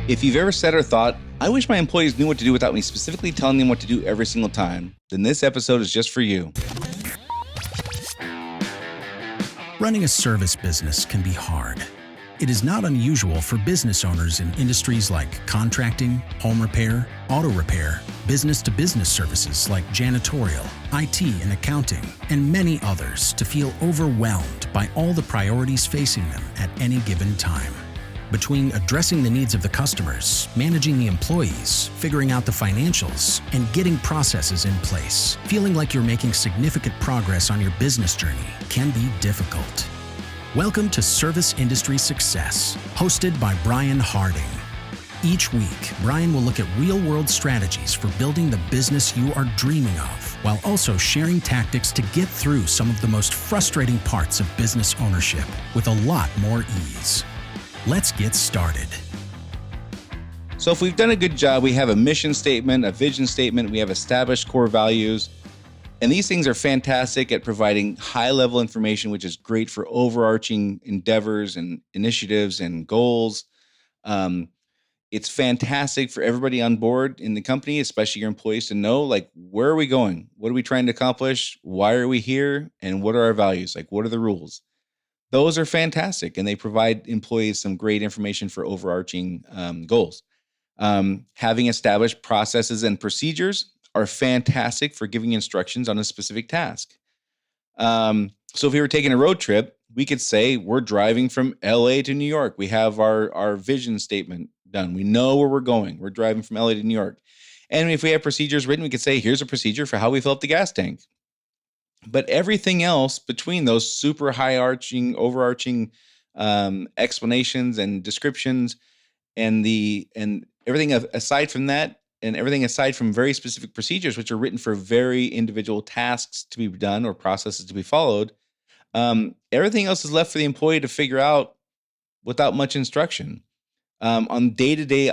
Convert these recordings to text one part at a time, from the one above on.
If you've ever said or thought, I wish my employees knew what to do without me specifically telling them what to do every single time, then this episode is just for you. Running a service business can be hard. It is not unusual for business owners in industries like contracting, home repair, auto repair, business-to-business services like janitorial, IT and accounting, and many others to feel overwhelmed by all the priorities facing them at any given time. Between addressing the needs of the customers, managing the employees, figuring out the financials, and getting processes in place, feeling like you're making significant progress on your business journey can be difficult. Welcome to Service Industry Success, hosted by Brian Harding. Each week, Brian will look at real-world strategies for building the business you are dreaming of, while also sharing tactics to get through some of the most frustrating parts of business ownership with a lot more ease. Let's get started. So if we've done a good job, we have a mission statement, a vision statement, we have established core values, and these things are fantastic at providing high-level information, which is great for overarching endeavors and initiatives and goals. It's fantastic for everybody on board in the company, especially your employees, to know, like, where are we going? What are we trying to accomplish? Why are we here? And what are our values? Like, what are the rules? Those are fantastic, and they provide employees some great information for overarching goals. Having established processes and procedures are fantastic for giving instructions on a specific task. So if we were taking a road trip, we could say we're driving from LA to New York. We have our vision statement done. We know where we're going. We're driving from LA to New York. And if we have procedures written, we could say, here's a procedure for how we fill up the gas tank. But everything else between those super overarching explanations and descriptions and everything aside from that, and everything aside from very specific procedures, which are written for very individual tasks to be done or processes to be followed, everything else is left for the employee to figure out without much instruction. On day-to-day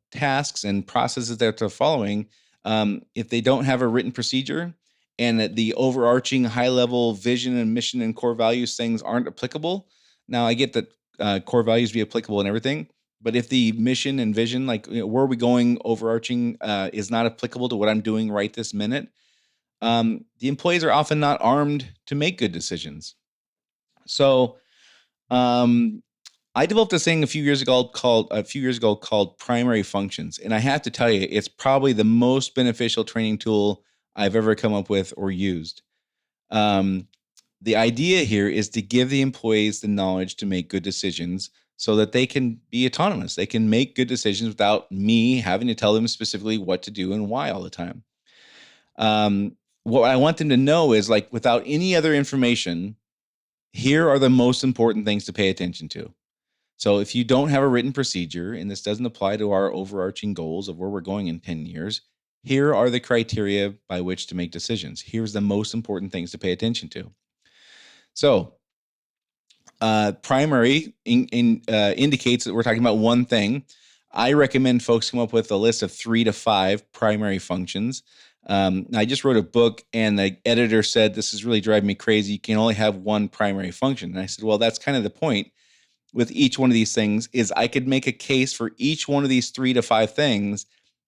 tasks and processes that they're following, if they don't have a written procedure, and that the overarching high-level vision and mission and core values things aren't applicable. Now, I get that core values be applicable in everything, but if the mission and vision, like, where are we going overarching, is not applicable to what I'm doing right this minute, the employees are often not armed to make good decisions. So I developed this thing a few years ago called primary functions. And I have to tell you, it's probably the most beneficial training tool I've ever come up with or used. The idea here is to give the employees the knowledge to make good decisions so that they can be autonomous. They can make good decisions without me having to tell them specifically what to do and why all the time. What I want them to know is, like, without any other information, here are the most important things to pay attention to. So if you don't have a written procedure, and this doesn't apply to our overarching goals of where we're going in 10 years, here are the criteria by which to make decisions. Here's the most important things to pay attention to. So primary indicates that we're talking about one thing. I recommend folks come up with a list of 3 to 5 primary functions. I just wrote a book, and the editor said, this is really driving me crazy. You can only have one primary function. And I said, well, that's kind of the point with each one of these things, is I could make a case for each one of these 3 to 5 things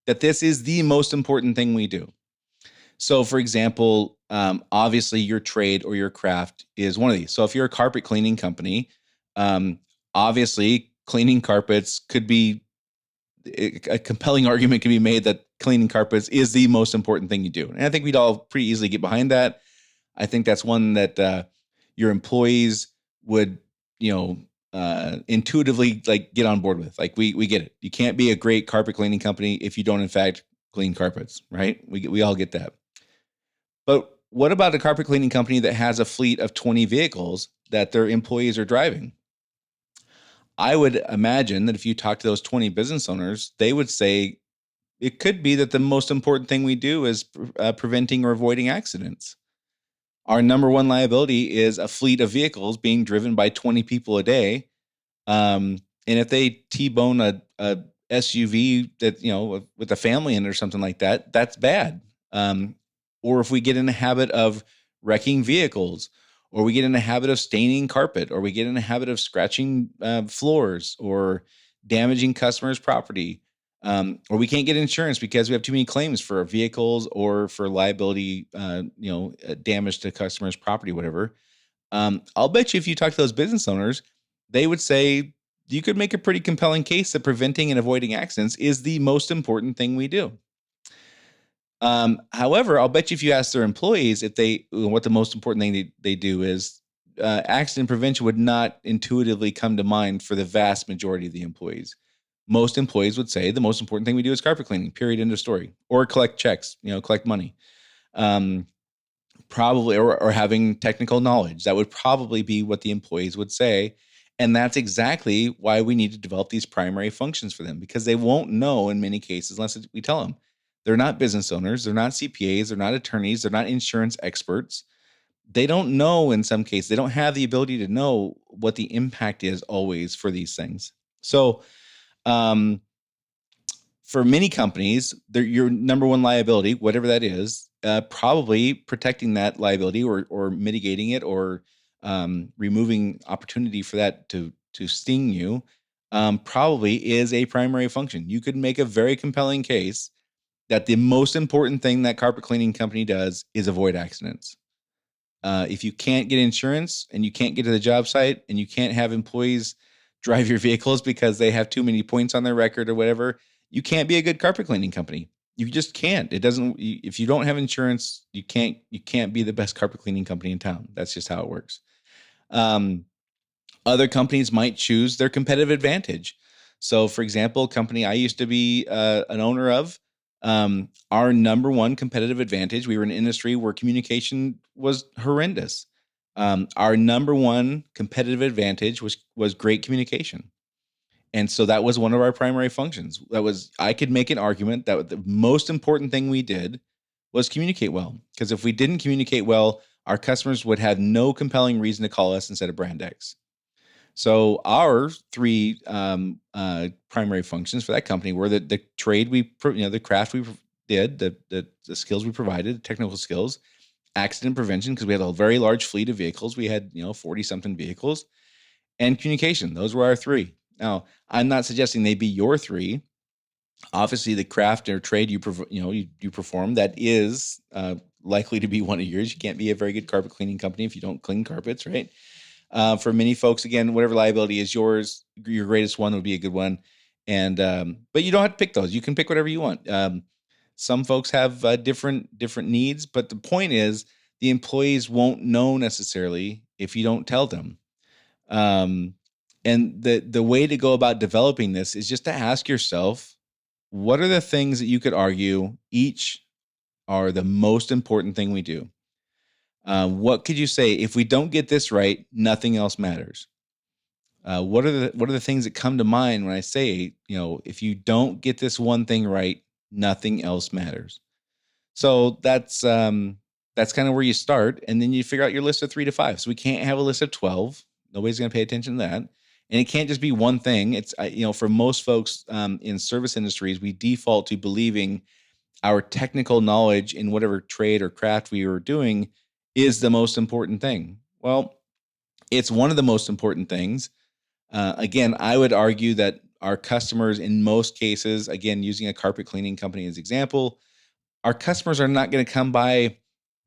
that this is the most important thing we do. So, for example, obviously your trade or your craft is one of these. So if you're a carpet cleaning company, obviously cleaning carpets could be, a compelling argument can be made that cleaning carpets is the most important thing you do. And I think we'd all pretty easily get behind that. I think that's one that your employees would, intuitively, like, get on board with. Like, we get it. You can't be a great carpet cleaning company if you don't in fact clean carpets, right? We all get that. But what about a carpet cleaning company that has a fleet of 20 vehicles that their employees are driving? I would imagine that if you talk to those 20 business owners, they would say it could be that the most important thing we do is preventing or avoiding accidents. Our number one liability is a fleet of vehicles being driven by 20 people a day. And if they T-bone a SUV that, with a family in it or something like that, that's bad. Or if we get in the habit of wrecking vehicles, or we get in the habit of staining carpet, or we get in the habit of scratching floors, or damaging customers' property, or we can't get insurance because we have too many claims for our vehicles or for liability, damage to customers' property, whatever. I'll bet you if you talk to those business owners, they would say you could make a pretty compelling case that preventing and avoiding accidents is the most important thing we do. However, I'll bet you if you ask their employees what the most important thing they do is, accident prevention would not intuitively come to mind for the vast majority of the employees. Most employees would say the most important thing we do is carpet cleaning, period, end of story, or collect checks, collect money. Probably, or having technical knowledge. That would probably be what the employees would say. And that's exactly why we need to develop these primary functions for them, because they won't know in many cases unless we tell them. They're not business owners. They're not CPAs. They're not attorneys. They're not insurance experts. They don't know in some cases. They don't have the ability to know what the impact is always for these things. So for many companies, your number one liability, whatever that is, probably protecting that liability or mitigating it or removing opportunity for that to sting you, probably is a primary function. You could make a very compelling case that the most important thing that carpet cleaning company does is avoid accidents. If you can't get insurance and you can't get to the job site and you can't have employees drive your vehicles because they have too many points on their record or whatever, you can't be a good carpet cleaning company. You just can't. It doesn't. If you don't have insurance, you can't be the best carpet cleaning company in town. That's just how it works. Other companies might choose their competitive advantage. So, for example, a company I used to be an owner of, our number one competitive advantage, we were in an industry where communication was horrendous. Our number one competitive advantage was great communication. And so that was one of our primary functions. I could make an argument that the most important thing we did was communicate well. Because if we didn't communicate well, our customers would have no compelling reason to call us instead of brand X. So our three primary functions for that company were the trade the craft we did, the skills we provided, the technical skills, accident prevention, because we had a very large fleet of vehicles. We had 40 something vehicles, and communication. Those were our three. Now, I'm not suggesting they be your three. Obviously, the craft or trade you perform, that is likely to be one of yours. You can't be a very good carpet cleaning company if you don't clean carpets, right? For many folks, again, whatever liability is yours, your greatest one would be a good one. And but you don't have to pick those. You can pick whatever you want. Some folks have different needs, but the point is the employees won't know necessarily if you don't tell them. And the way to go about developing this is just to ask yourself, what are the things that you could argue each are the most important thing we do? What could you say if we don't get this right, nothing else matters? What are the things that come to mind when I say, if you don't get this one thing right, nothing else matters? So that's kind of where you start, and then you figure out your list of 3 to 5. So we can't have a list of 12. Nobody's going to pay attention to that. And it can't just be one thing. It's, for most folks in service industries, we default to believing our technical knowledge in whatever trade or craft we are doing is the most important thing. Well, it's one of the most important things. Again, I would argue that our customers, in most cases, again, using a carpet cleaning company as example, our customers are not going to come by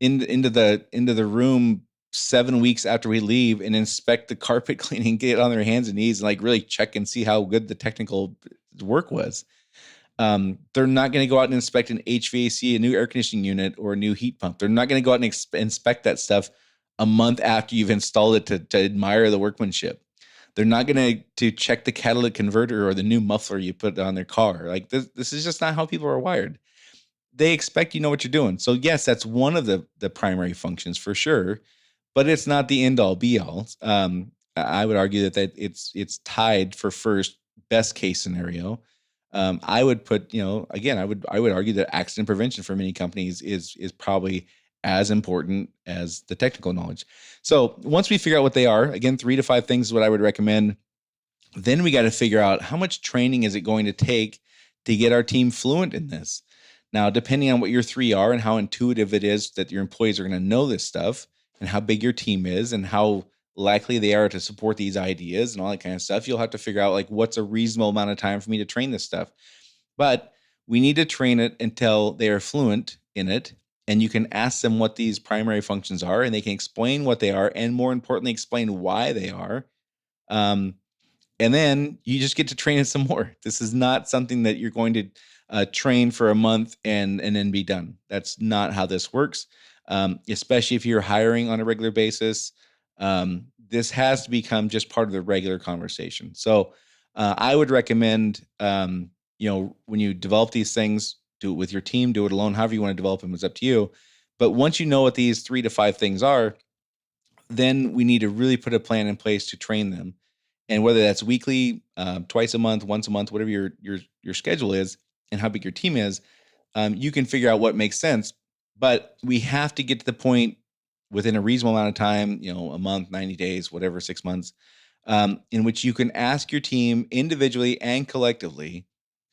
into the room 7 weeks after we leave and inspect the carpet cleaning, get on their hands and knees, and really check and see how good the technical work was. They're not going to go out and inspect an HVAC, a new air conditioning unit, or a new heat pump. They're not going to go out and inspect that stuff a month after you've installed it to admire the workmanship. They're not going to check the catalytic converter or the new muffler you put on their car. This is just not how people are wired. They expect you know what you're doing. So yes, that's one of the primary functions for sure, but it's not the end all be all. I would argue that it's tied for first best case scenario. I would put, again, I would argue that accident prevention for many companies is probably as important as the technical knowledge. So once we figure out what they are, again, 3 to 5 things is what I would recommend. Then we got to figure out how much training is it going to take to get our team fluent in this. Now, depending on what your 3 are and how intuitive it is that your employees are going to know this stuff and how big your team is and how likely they are to support these ideas and all that kind of stuff. You'll have to figure out like what's a reasonable amount of time for me to train this stuff. But we need to train it until they are fluent in it. And you can ask them what these primary functions are, and they can explain what they are, and more importantly, explain why they are. And then you just get to train it some more. This is not something that you're going to train for a month and then be done. That's not how this works, especially if you're hiring on a regular basis. This has to become just part of the regular conversation. So I would recommend, when you develop these things, do it with your team, do it alone, however you want to develop them, it's up to you. But once you know what these 3 to 5 things are, then we need to really put a plan in place to train them. And whether that's weekly, twice a month, once a month, whatever your schedule is and how big your team is, you can figure out what makes sense. But we have to get to the point within a reasonable amount of time, a month, 90 days, whatever, 6 months, in which you can ask your team individually and collectively,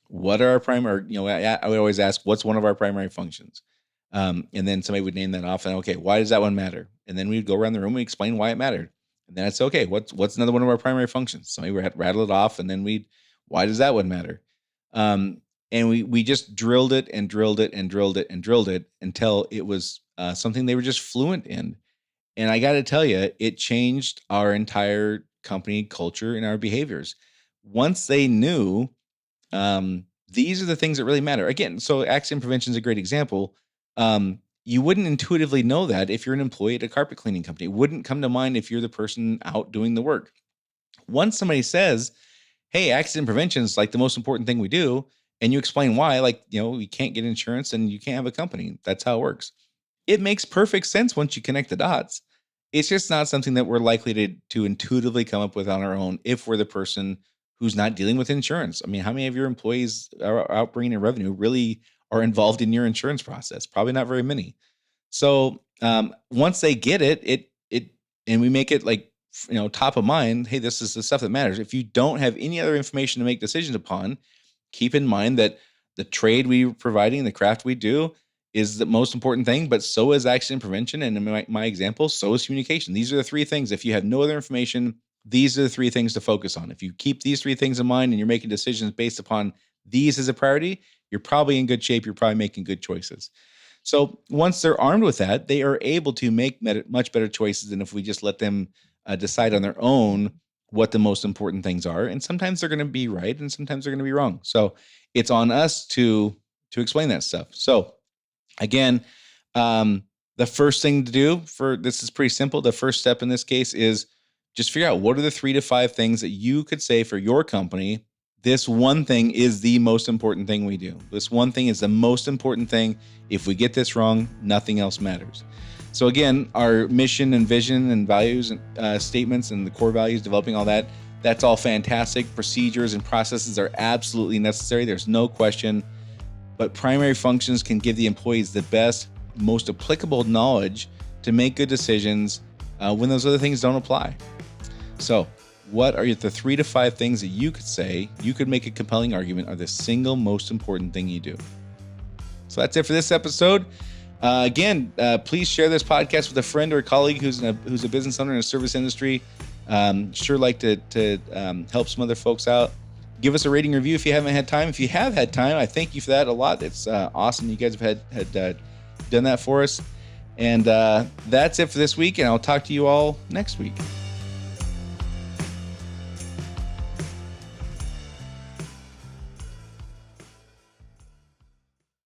what are our primary, I would always ask, what's one of our primary functions? And then somebody would name that off and, okay, why does that one matter? And then we'd go around the room and explain why it mattered. And then it's okay, what's another one of our primary functions? Somebody would rattle it off, and then why does that one matter? And we just drilled it and drilled it and drilled it and drilled it until it was something they were just fluent in. And I got to tell you, it changed our entire company culture and our behaviors. Once they knew, these are the things that really matter. Again, so accident prevention is a great example. You wouldn't intuitively know that if you're an employee at a carpet cleaning company. It wouldn't come to mind if you're the person out doing the work. Once somebody says, hey, accident prevention is like the most important thing we do, and you explain why, we can't get insurance and you can't have a company. That's how it works. It makes perfect sense once you connect the dots. It's just not something that we're likely to intuitively come up with on our own if we're the person who's not dealing with insurance. I mean, how many of your employees are out bringing in revenue really are involved in your insurance process? Probably not very many. So once they get it, and we make it top of mind, hey, this is the stuff that matters. If you don't have any other information to make decisions upon, keep in mind that the trade we're providing, the craft we do, is the most important thing, but so is accident prevention. And in my example, so is communication. These are the 3 things. If you have no other information, these are the 3 things to focus on. If you keep these 3 things in mind and you're making decisions based upon these as a priority, you're probably in good shape. You're probably making good choices. So once they're armed with that, they are able to make much better choices than if we just let them decide on their own what the most important things are. And sometimes they're going to be right and sometimes they're going to be wrong. So it's on us to explain that stuff. So again, the first thing to do this is pretty simple. The first step in this case is just figure out what are the 3 to 5 things that you could say for your company. This one thing is the most important thing we do. This one thing is the most important thing. If we get this wrong, nothing else matters. So again, our mission and vision and values and statements and the core values, developing all that, that's all fantastic. Procedures and processes are absolutely necessary. There's no question. But primary functions can give the employees the best, most applicable knowledge to make good decisions when those other things don't apply. So what are the 3 to 5 things that you could say, you could make a compelling argument are the single most important thing you do? So that's it for this episode. Again, please share this podcast with a friend or a colleague who's a business owner in a service industry. Sure like to help some other folks out. Give us a rating review if you haven't had time. If you have had time, I thank you for that a lot. It's awesome you guys have had done that for us. And that's it for this week, and I'll talk to you all next week.